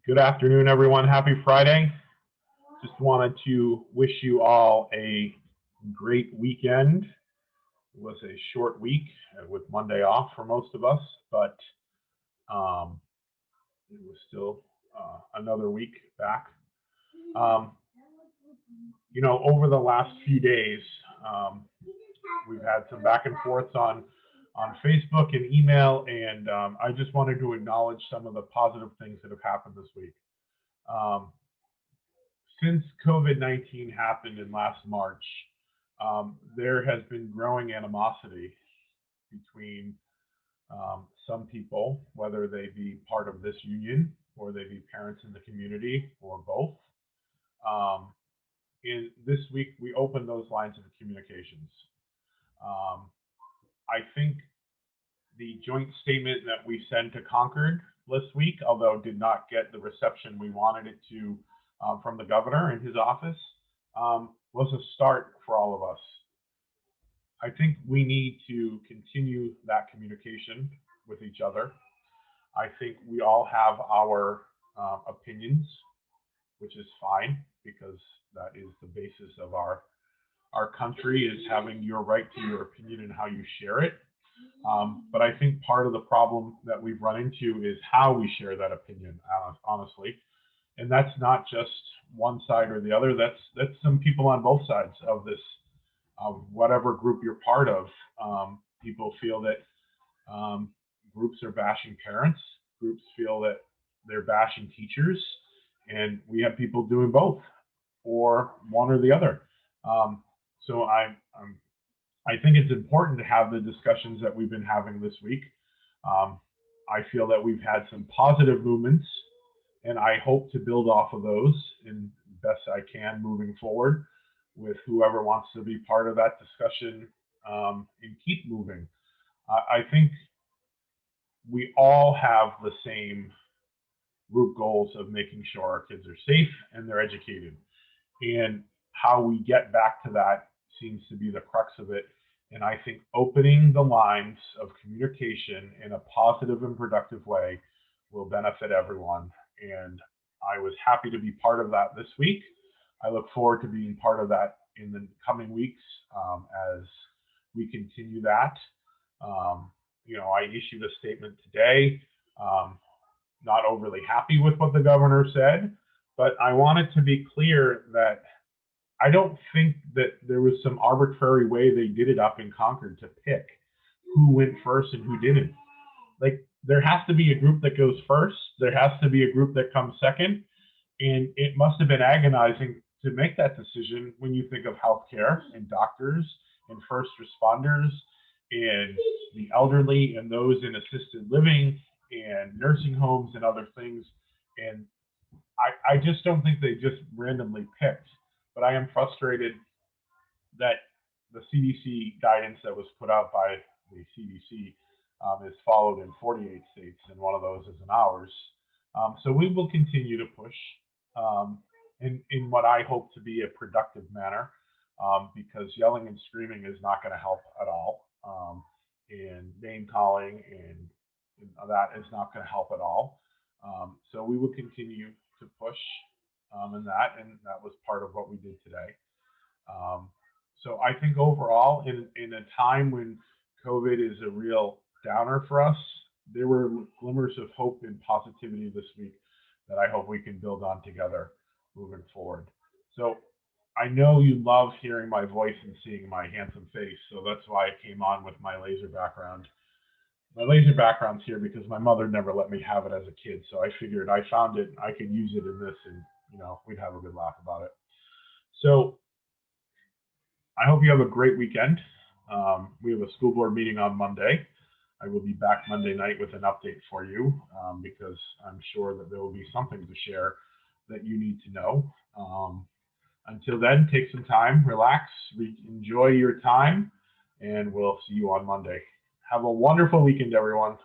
Good afternoon, everyone. Happy Friday. Just wanted to wish you all a great weekend. It was a short week with Monday off for most of us, but it was still another week back. Over the last few days, we've had some back and forths on Facebook and email, and I just wanted to acknowledge some of the positive things that have happened this week. Since COVID-19 happened in last March, there has been growing animosity between some people, whether they be part of this union or they be parents in the community or both. This week, we opened those lines of communications. I think the joint statement that we sent to Concord this week, although did not get the reception we wanted it to from the governor in his office, was a start for all of us. I think we need to continue that communication with each other. I think we all have our opinions, which is fine, because that is the basis of our country, is having your right to your opinion and how you share it. But I think part of the problem that we've run into is how we share that opinion, honestly. And that's not just one side or the other. That's some people on both sides of this, whatever group you're part of. People feel that groups are bashing parents. Groups feel that they're bashing teachers. And we have people doing both, or one or the other. So I think it's important to have the discussions that we've been having this week. I feel that we've had some positive movements, and I hope to build off of those in best I can moving forward with whoever wants to be part of that discussion, and keep moving. I think we all have the same root goals of making sure our kids are safe and they're educated. And how we get back to that seems to be the crux of it. And I think opening the lines of communication in a positive and productive way will benefit everyone. And I was happy to be part of that this week. I look forward to being part of that in the coming weeks as we continue that. I issued a statement today, not overly happy with what the governor said, but I wanted to be clear that I don't think that there was some arbitrary way they did it up in Concord to pick who went first and who didn't. Like, there has to be a group that goes first. There has to be a group that comes second. And it must have been agonizing to make that decision when you think of healthcare and doctors and first responders and the elderly and those in assisted living and nursing homes and other things. And I just don't think they just randomly picked. But I am frustrated that the CDC guidance that was put out by the CDC is followed in 48 states, and one of those is in ours. So we will continue to push in what I hope to be a productive manner, because yelling and screaming is not going to help at all. And name calling and that is not going to help at all. So we will continue to push and that was part of what we did today. So I think overall, in a time when COVID is a real downer for us, there were glimmers of hope and positivity this week that I hope we can build on together moving forward. So I know you love hearing my voice and seeing my handsome face, so that's why I came on with my laser background. My laser background's here because my mother never let me have it as a kid, so I figured I found it, I could use it in this, and we'd have a good laugh about it. So I hope you have a great weekend. We have a school board meeting on Monday. I will be back Monday night with an update for you, because I'm sure that there will be something to share that you need to know. Until then, take some time, relax, enjoy your time, and we'll see you on Monday. Have a wonderful weekend, everyone.